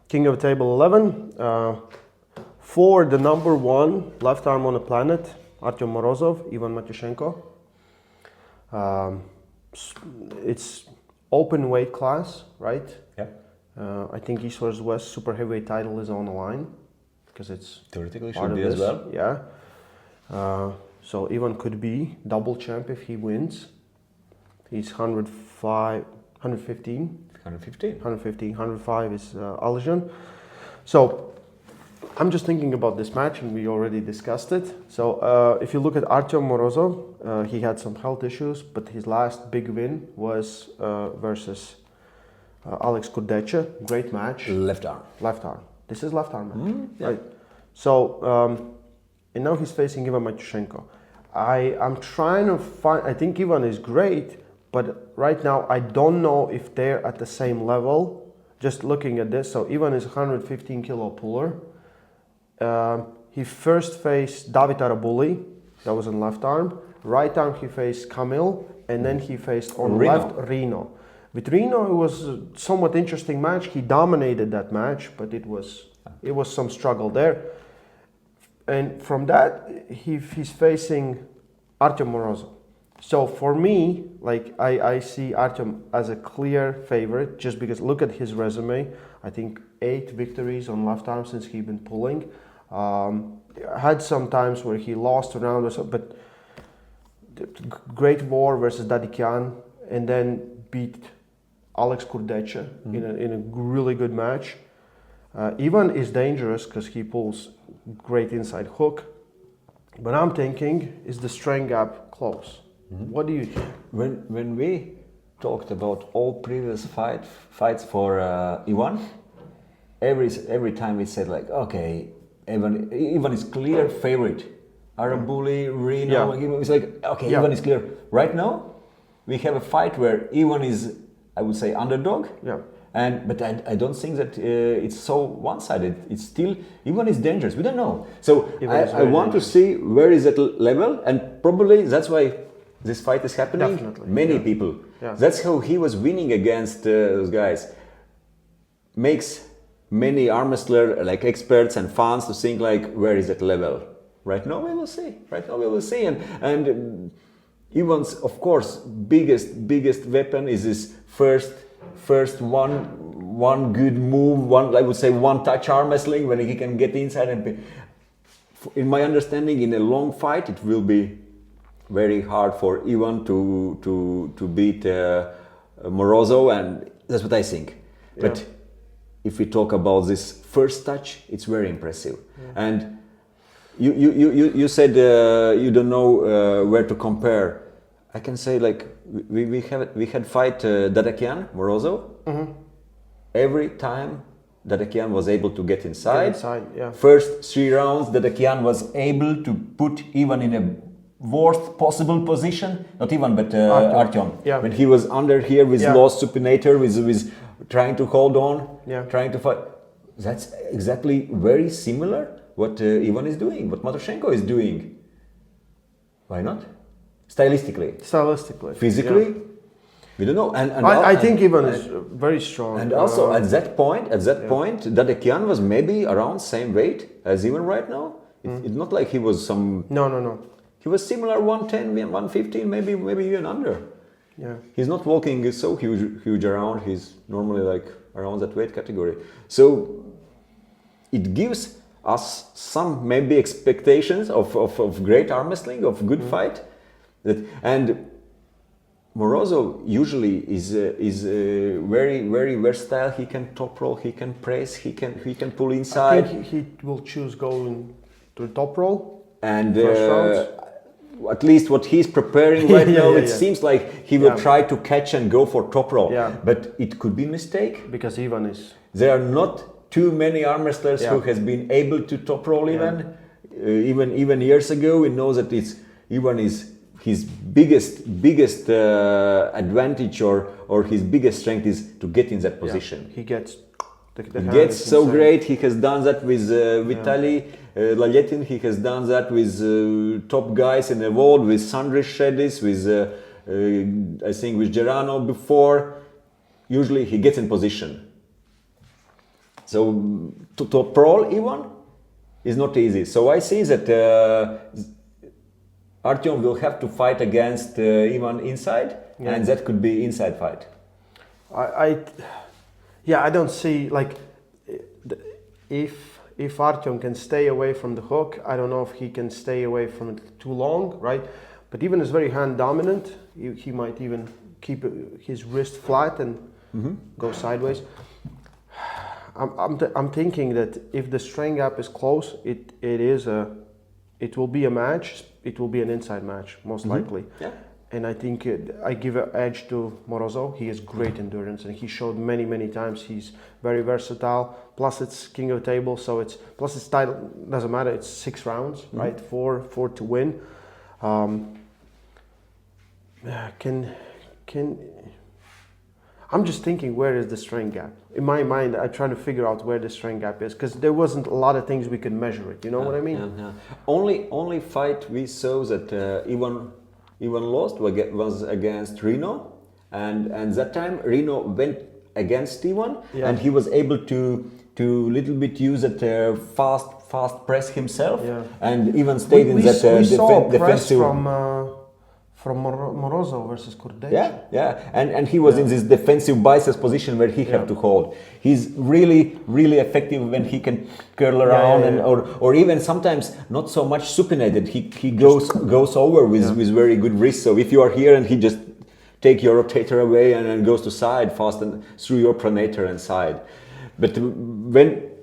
King of Table 11. For the number one left arm on the planet, Artyom Morozov, Ivan Matyushenko. It's open weight class, right? Yeah. I think East vs West super heavyweight title is on the line because it's Theoretically part should of be this. as well. Yeah. So Ivan could be double champ if he wins. He's 105, 115. 105 is Aljan. So I'm just thinking about this match, and we already discussed it. So if you look at Artyom Morozov, he had some health issues, but his last big win was versus Alex Kurdecha. Great match. Left arm. Left arm. This is left arm match, Yeah. right? So and now he's facing Ivan Matyushenko. I'm trying to find. I think Ivan is great, but right now I don't know if they're at the same level. Just looking at this, so Ivan is 115 kilo puller. He first faced David Arabuli, that was on left arm. Right arm he faced Kamil, and then he faced on left Reno. With Reno, it was a somewhat interesting match. He dominated that match, but it was some struggle there. And from that, he's facing Artyom Morozov. So for me, like I see Artyom as a clear favorite, just because look at his resume. I think 8 victories on left arm since he's been pulling. Had some times where he lost a round or so, but great war versus Dadikyan, and then beat Alex Kurdecha in a really good match. Ivan is dangerous because he pulls great inside hook, but I'm thinking, is the strength gap close? What do you think? When we talked about all previous fights for Ivan, every time we said like, okay, Ivan is clear favorite. Arabuli, Reno, it's like, okay, Ivan is clear. Right now, we have a fight where Ivan is, I would say, underdog. Yeah. But I don't think that it's so one-sided. It's still, Ivan is dangerous. We don't know. So I want to see where is that level, and probably that's why this fight is happening. Definitely. Many people. Yeah. That's how he was winning against those guys. Makes many arm wrestler like experts and fans to think like, where is that level? Right now we will see. And Ivan's, of course, biggest weapon is his first one good move, I would say one touch arm wrestling when he can get inside and. In my understanding, in a long fight, it will be very hard for Ivan to beat Morozov, and that's what I think. Yeah. But if we talk about this first touch, it's very impressive. Yeah. And you said you don't know where to compare. I can say like we had fight Dadikyan Morozov. Mm-hmm. Every time Dadikyan was able to get inside. Yeah. First 3 rounds, Dadikyan was able to put Ivan in a worst possible position. Not Ivan, but Artyom. Yeah. When he was under here with lost supinator, with trying to hold on, trying to fight. That's exactly very similar what Ivan is doing, what Matyushenko is doing. Why not? Stylistically. Physically. We don't know. And I think Ivan is very strong. And also at that point, Dadikyan was maybe around same weight as Ivan right now. It's not like he was some. No. He was similar 110, 115, maybe even under. Yeah. He's not walking so huge around. He's normally like around that weight category. So it gives us some maybe expectations of great arm wrestling, of good fight. And Morozov usually is very versatile. He can top roll, he can press, he can pull inside. I think he will choose going to the top roll. And at least what he's preparing right now, it seems like he will try to catch and go for top roll. Yeah. But it could be a mistake. Because Ivan is... There are not too many arm wrestlers who has been able to top roll Ivan. Even years ago, we know that Ivan is his biggest advantage or his biggest strength is to get in that position. He gets he gets so insane. Great. He has done that with Vitaly Lalyetin. He has done that with top guys in the world, with Sandris Shedis, with I think with Gerano before. Usually he gets in position. So to pro Ivan is not easy. So I see that Artyom will have to fight against Ivan inside, and that could be inside fight. I don't see like if Artyom can stay away from the hook, I don't know if he can stay away from it too long, right? But even is very hand dominant. He might even keep his wrist flat and go sideways. I'm thinking that if the strength gap is close, it will be a match. It will be an inside match most likely. Yeah. And I think I give an edge to Morozov. He has great endurance, and he showed many times he's very versatile. Plus, it's king of the table, so it's title doesn't matter. It's 6 rounds, right? Four to win. I'm just thinking, where is the strength gap? In my mind, I'm trying to figure out where the strength gap is, because there wasn't a lot of things we could measure it. You know what I mean? Yeah. Only fight we saw that Ivan lost was against Reno, and that time Reno went against Ivan, and he was able to little bit use that fast press himself, and even stayed in that defensive. From Morozov versus Corday. And he was in this defensive biceps position where he had to hold. He's really effective when he can curl around or even sometimes not so much supinated. He goes over with very good wrist. So if you are here and he just take your rotator away and then goes to side fast and through your pronator and side. But when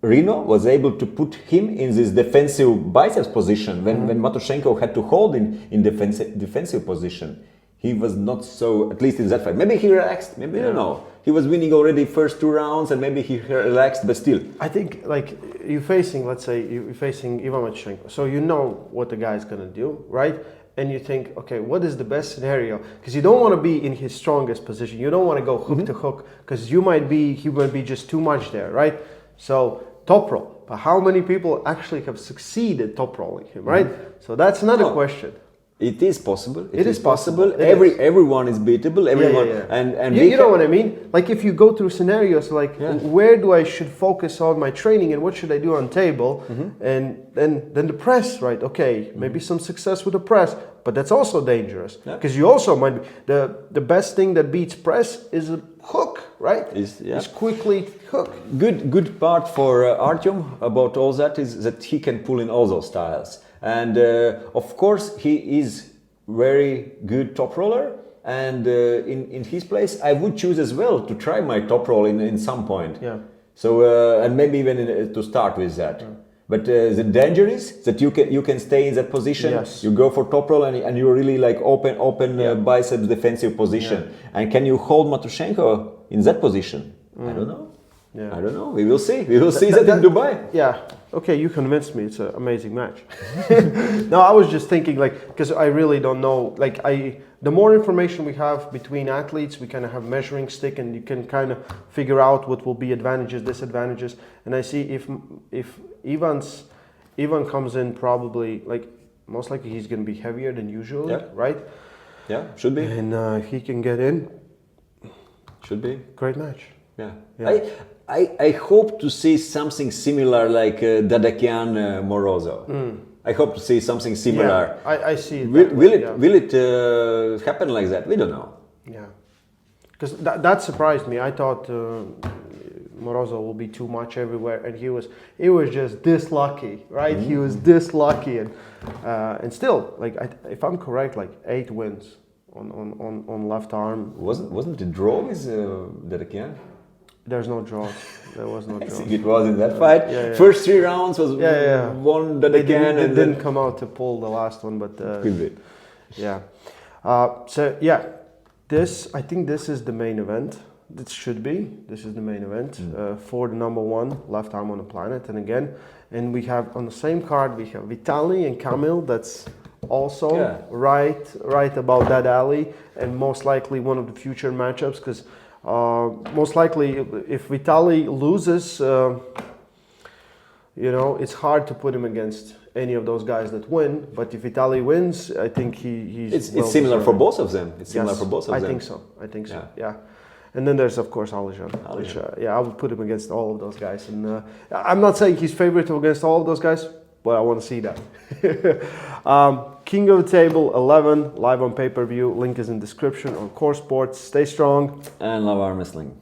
Reno was able to put him in this defensive biceps position when Matyushenko had to hold in defensive position. He was not so, at least in that fight. Maybe he relaxed, maybe I don't know. He was winning already first 2 rounds and maybe he relaxed, but still. I think like you're facing Ivan Matyushenko, so you know what the guy's gonna do, right? And you think, okay, what is the best scenario? Because you don't want to be in his strongest position. You don't want to go hook to hook, because he might be just too much there, right? So top roll, but how many people actually have succeeded top rolling him, right? So that's another question. It is possible. It is possible. Everyone is beatable. Everyone, and you know what I mean. Like if you go through scenarios, like where do I should focus on my training and what should I do on table, and then the press, right? Okay, maybe some success with the press, but that's also dangerous because you also might be, the best thing that beats press is a hook, right? Is quickly hook. Good part for Artyom about all that is that he can pull in all those styles. And of course, he is very good top roller. And in his place, I would choose as well to try my top roll in some point. Yeah. So and maybe even to start with that. Yeah. But the danger is that you can stay in that position. Yes. You go for top roll and you're really like open biceps defensive position. Yeah. And can you hold Matyushenko in that position? I don't know. Yeah. I don't know. We will see. We will see that in Dubai. Yeah. Okay, you convinced me. It's an amazing match. No, I was just thinking, like, because I really don't know. Like, the more information we have between athletes, we kind of have measuring stick, and you can kind of figure out what will be advantages, disadvantages. And I see if Ivan comes in, probably like most likely he's going to be heavier than usual, right? Yeah, should be. And he can get in. Should be. Great match. Yeah. I hope to see something similar like Dadakian Morozov. I hope to see something similar. Yeah, I see it. Will it happen like that? We don't know. Yeah, because that surprised me. I thought Morozov will be too much everywhere, and he was just this lucky, right? He was this lucky, and still, like if I'm correct, like 8 wins on left arm. Wasn't it draw with Dadakian? There's no draws. There was no draws. I think it was in that fight. First 3 rounds was one that again. It didn't come out to pull the last one, but could be. Yeah. I think this is the main event. It should be. This is the main event for the number 1 left arm on the planet. And we have on the same card we have Vitaly and Kamil. That's also right about that alley, and most likely one of the future matchups, because. Most likely, if Vitaly loses, it's hard to put him against any of those guys that win. But if Vitaly wins, I think he's. It's similar for both of them. It's similar for both of them. I think so. Yeah. And then there's of course Alijan. Which, I would put him against all of those guys. And I'm not saying he's favorite against all of those guys, but I want to see that. King of the Table 11 live on pay-per-view. Link is in description on Core Sports. Stay strong and love arm wrestling.